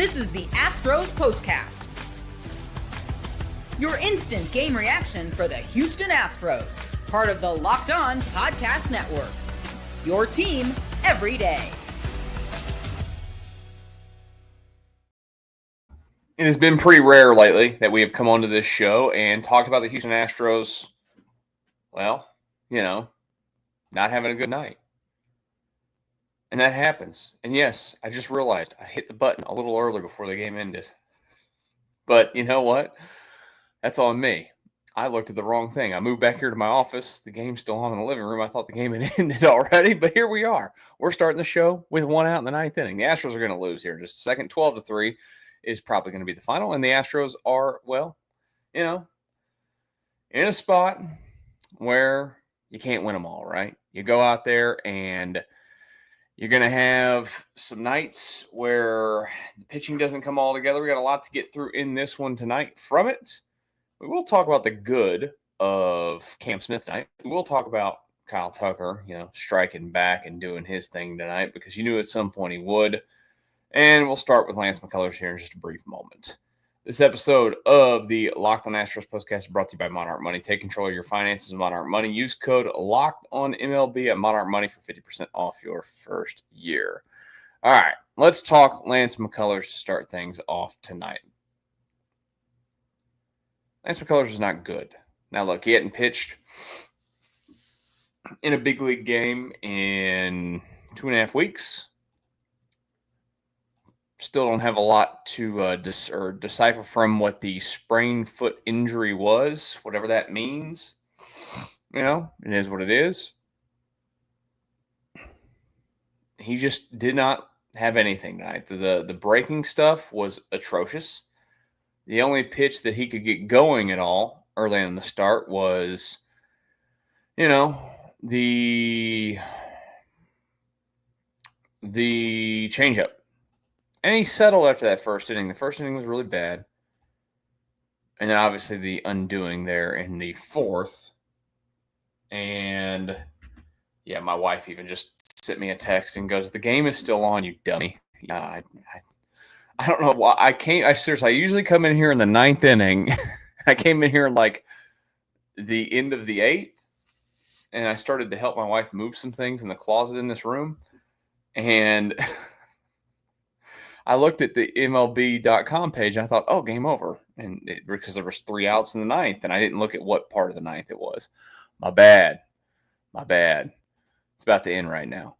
This is the Astros Postcast, your instant game reaction for the Houston Astros, part of the Locked On Podcast Network, your team every day. It has been pretty rare lately that we have come onto this show and talked about the Houston Astros, well, not having a good night. And that happens. And yes, I just realized I hit the button a little early before the game ended. But you know what? That's on me. I looked at the wrong thing. I moved back here to my office. The game's still on in the living room. I thought the game had ended already, but here we are. We're starting the show with one out in the ninth inning. The Astros are going to lose here in just a second. 12-3 is probably going to be the final. And the Astros are, in a spot where you can't win them all, right? You go out there and you're going to have some nights where the pitching doesn't come all together. We got a lot to get through in this one tonight. From it, we will talk about the good of Cam Smith tonight. We will talk about Kyle Tucker, striking back and doing his thing tonight because you knew at some point he would. And we'll start with Lance McCullers here in just a brief moment. This episode of the Locked On Astros Postcast is brought to you by Monarch Money. Take control of your finances with Monarch Money. Use code LOCKEDONMLB at Monarch Money for 50% off your first year. All right, let's talk Lance McCullers to start things off tonight. Lance McCullers is not good. Now, look, he hadn't pitched in a big league game in 2.5 weeks. Still don't have a lot to decipher from what the sprained foot injury was, whatever that means. It is what it is. He just did not have anything tonight. The breaking stuff was atrocious. The only pitch that he could get going at all early in the start was, the changeup. And he settled after that first inning. The first inning was really bad. And then obviously the undoing there in the fourth. And yeah, my wife even just sent me a text and goes, "The game is still on, you dummy." Yeah, I don't know why. I usually come in here in the ninth inning. I came in here in like the end of the eighth. And I started to help my wife move some things in the closet in this room. And I looked at the MLB.com page and I thought, oh, game over. And because there was 3 outs in the ninth, and I didn't look at what part of the ninth it was. My bad. It's about to end right now.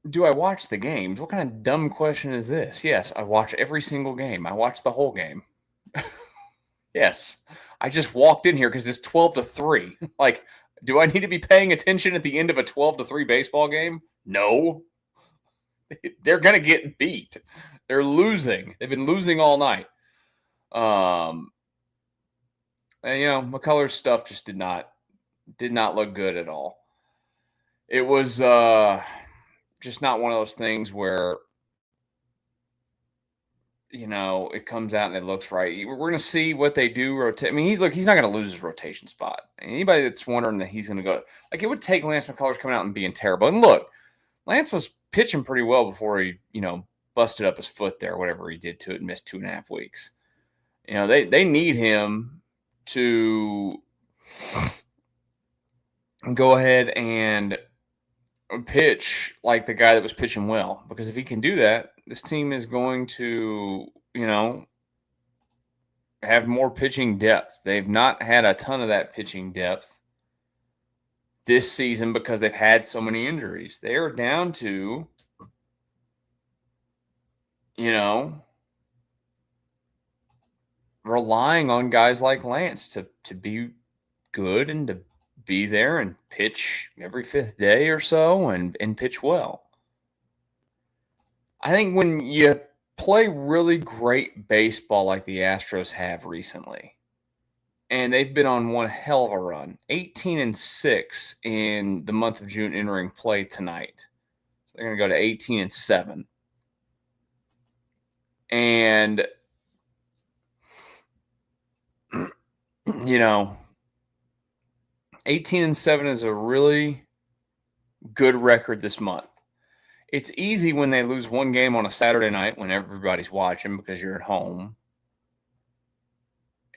Do I watch the games? What kind of dumb question is this? Yes, I watch every single game. I watch the whole game. Yes. I just walked in here because it's 12-3. Like, do I need to be paying attention at the end of a 12-3 baseball game? No. They're going to get beat. They're losing. They've been losing all night. And, McCullers' stuff just did not look good at all. It was just not one of those things where, it comes out and it looks right. We're going to see what they do rotate. I mean, he's not going to lose his rotation spot. Anybody that's wondering that he's going to go, it would take Lance McCullers coming out and being terrible. And look, Lance was pitching pretty well before he, busted up his foot there, whatever he did to it, and missed 2.5 weeks. They need him to go ahead and pitch like the guy that was pitching well. Because if he can do that, this team is going to, have more pitching depth. They've not had a ton of that pitching depth this season because they've had so many injuries. They are down to, relying on guys like Lance to be good and to be there and pitch every 5th day or so and pitch well. I think when you play really great baseball like the Astros have recently, and they've been on one hell of a run, 18-6 in the month of June entering play tonight. So they're going to go to 18-7. And, 18-7 is a really good record this month. It's easy when they lose one game on a Saturday night when everybody's watching because you're at home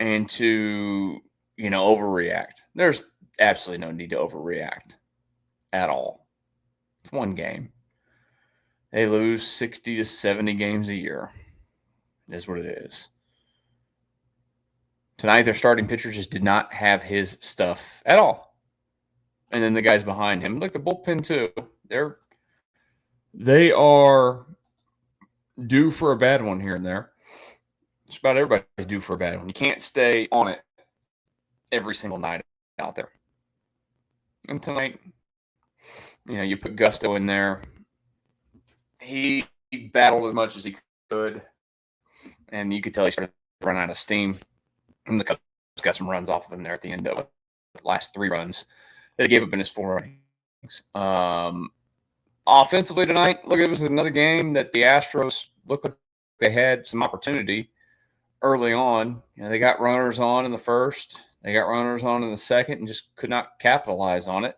and to, overreact. There's absolutely no need to overreact at all. It's one game. They lose 60 to 70 games a year. Is what it is. Tonight, their starting pitcher just did not have his stuff at all. And then the guys behind him, like the bullpen too, they are due for a bad one here and there. Just about everybody's due for a bad one. You can't stay on it every single night out there. And tonight, you put Gusto in there. He battled as much as he could, and you could tell he started to run out of steam. And the Cubs got some runs off of him there at the end of it. The last 3 runs that he gave up in his 4 innings. Offensively tonight, look, it was another game that the Astros looked like they had some opportunity early on. They got runners on in the first. They got runners on in the second and just could not capitalize on it.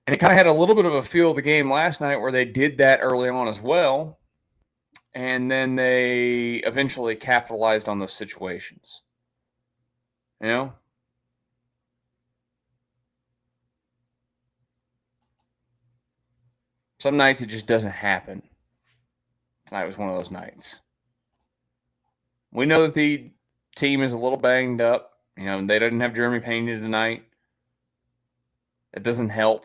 And it kind of had a little bit of a feel of the game last night where they did that early on as well. And then they eventually capitalized on those situations. Some nights it just doesn't happen. Tonight was one of those nights. We know that the team is a little banged up. They didn't have Jeremy Pena tonight. It doesn't help.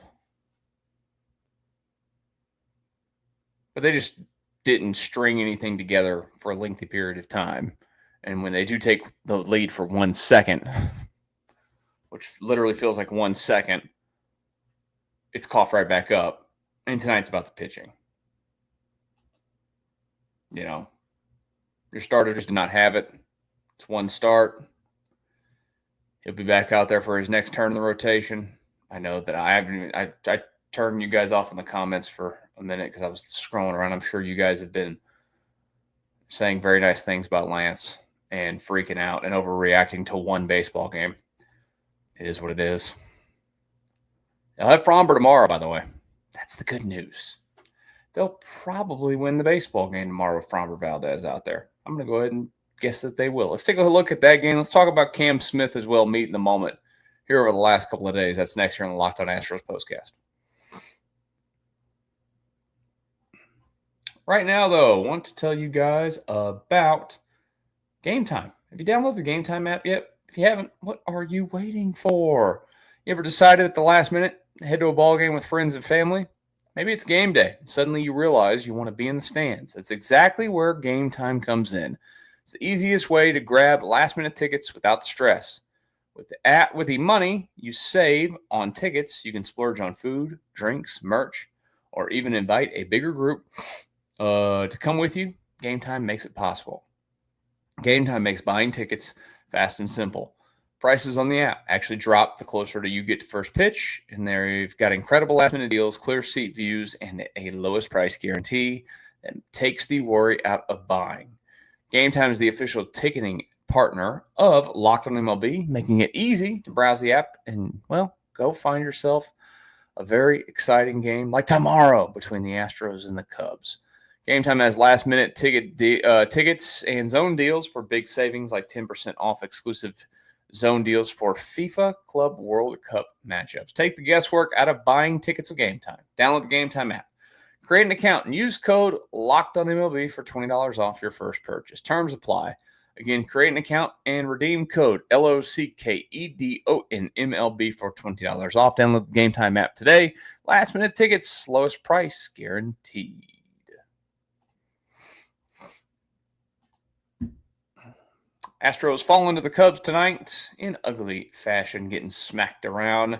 But they just didn't string anything together for a lengthy period of time. And when they do take the lead for 1 second, which literally feels like 1 second, it's coughed right back up. And tonight's about the pitching. Your starter just did not have it. It's one start. He'll be back out there for his next turn in the rotation. I know that I turned you guys off in the comments for a minute because I was scrolling around. I'm sure you guys have been saying very nice things about Lance and freaking out and overreacting to one baseball game. It is what it is. They'll have Fromber tomorrow, by the way. That's the good news. They'll probably win the baseball game tomorrow with Fromber Valdez out there. I'm going to go ahead and guess that they will. Let's take a look at that game. Let's talk about Cam Smith as well, meeting the moment here over the last couple of days. That's next here on the Locked On Astros Postcast. Right now, though, I want to tell you guys about Gametime. Have you downloaded the Gametime app yet? If you haven't, what are you waiting for? You ever decided at the last minute to head to a ball game with friends and family? Maybe it's game day. Suddenly you realize you want to be in the stands. That's exactly where Gametime comes in. It's the easiest way to grab last-minute tickets without the stress. With the money you save on tickets, you can splurge on food, drinks, merch, or even invite a bigger group to come with you. Gametime makes it possible. Gametime makes buying tickets fast and simple. Prices on the app actually drop the closer to you get to first pitch, and they've got incredible last-minute deals, clear seat views, and a lowest price guarantee that takes the worry out of buying. Gametime is the official ticketing partner of Locked On MLB, making it easy to browse the app and, go find yourself a very exciting game like tomorrow between the Astros and the Cubs. Gametime has last-minute tickets and zone deals for big savings like 10% off exclusive zone deals for FIFA Club World Cup matchups. Take the guesswork out of buying tickets with Gametime. Download the Gametime app. Create an account and use code LOCKEDONMLB for $20 off your first purchase. Terms apply. Again, create an account and redeem code LOCKEDONMLB for $20 off. Download the Gametime app today. Last-minute tickets, lowest price guaranteed. Astros falling to the Cubs tonight in ugly fashion, getting smacked around.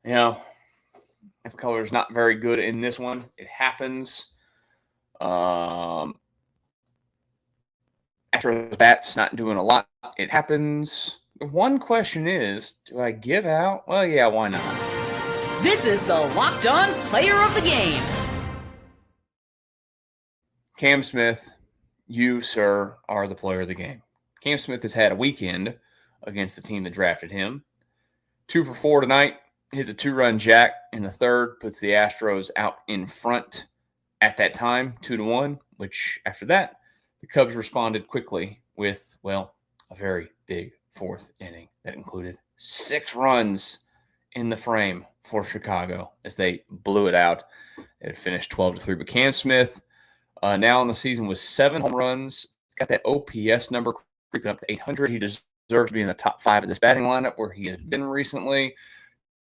McCullers not very good in this one. It happens. Astros bats not doing a lot. It happens. The one question is, do I give out? Well, yeah, why not? This is the Locked On Player of the Game. Cam Smith, you, sir, are the player of the game. Cam Smith has had a weekend against the team that drafted him. 2 for 4 tonight. hits a 2-run jack in the third, puts the Astros out in front at that time, 2-1, which after that, the Cubs responded quickly with, well, a very big fourth inning that included 6 runs in the frame for Chicago as they blew it out. It had finished 12-3, but Cam Smith now in the season with 7 home runs, got that OPS number creeping up to 800. He deserves to be in the top 5 of this batting lineup where he has been recently.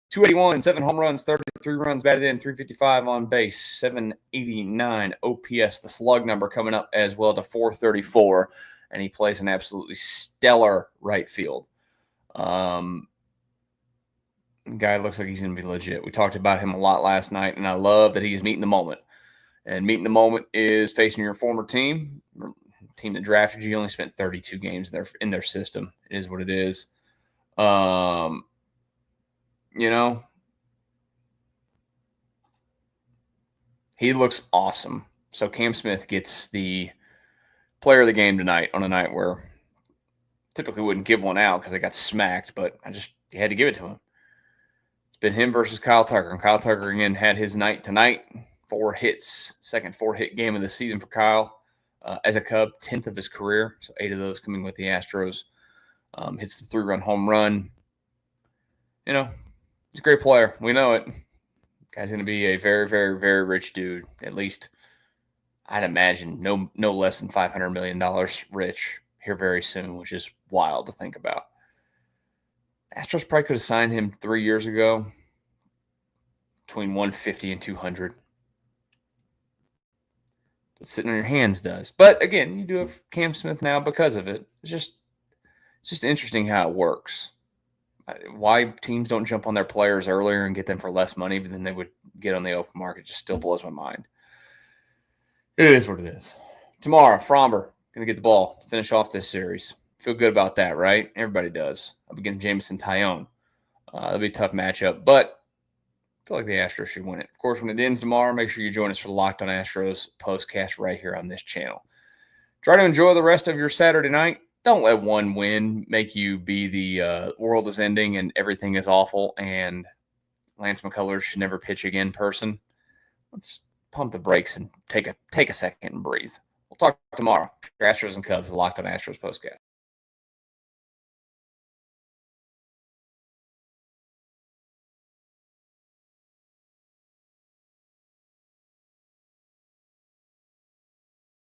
281, 7 home runs, 33 runs batted in, 355 on base, 789 OPS. The slug number coming up as well to 434, and he plays an absolutely stellar right field. Guy looks like he's going to be legit. We talked about him a lot last night, and I love that he is meeting the moment. And meeting the moment is facing your former team, team that drafted you. Only spent 32 games in their system. It is what it is. He looks awesome. So Cam Smith gets the player of the game tonight on a night where typically wouldn't give one out because they got smacked, but you had to give it to him. It's been him versus Kyle Tucker. And Kyle Tucker, again, had his night tonight. 4 hits, second 4-hit game of the season for Kyle. As a Cub, 10th of his career. So 8 of those coming with the Astros. Hits the 3-run home run. He's a great player. We know it. Guy's going to be a very, very, very rich dude. At least, I'd imagine, no less than $500 million rich here very soon, which is wild to think about. Astros probably could have signed him 3 years ago between 150 and 200. What sitting on your hands does. But again, you do have Cam Smith now because of it. It's just interesting how it works. Why teams don't jump on their players earlier and get them for less money, but then they would get on the open market just still blows my mind. It is what it is. Tomorrow, Fromber going to get the ball to finish off this series. Feel good about that, right? Everybody does. Up against Jameson Tyone. That'll be a tough matchup, but I feel like the Astros should win it. Of course, when it ends tomorrow, make sure you join us for the Locked On Astros Postcast right here on this channel. Try to enjoy the rest of your Saturday night. Don't let one win make you be the world is ending and everything is awful and Lance McCullers should never pitch again person. Let's pump the brakes and take a second and breathe. We'll talk tomorrow. Astros and Cubs, the Locked On Astros Postcast.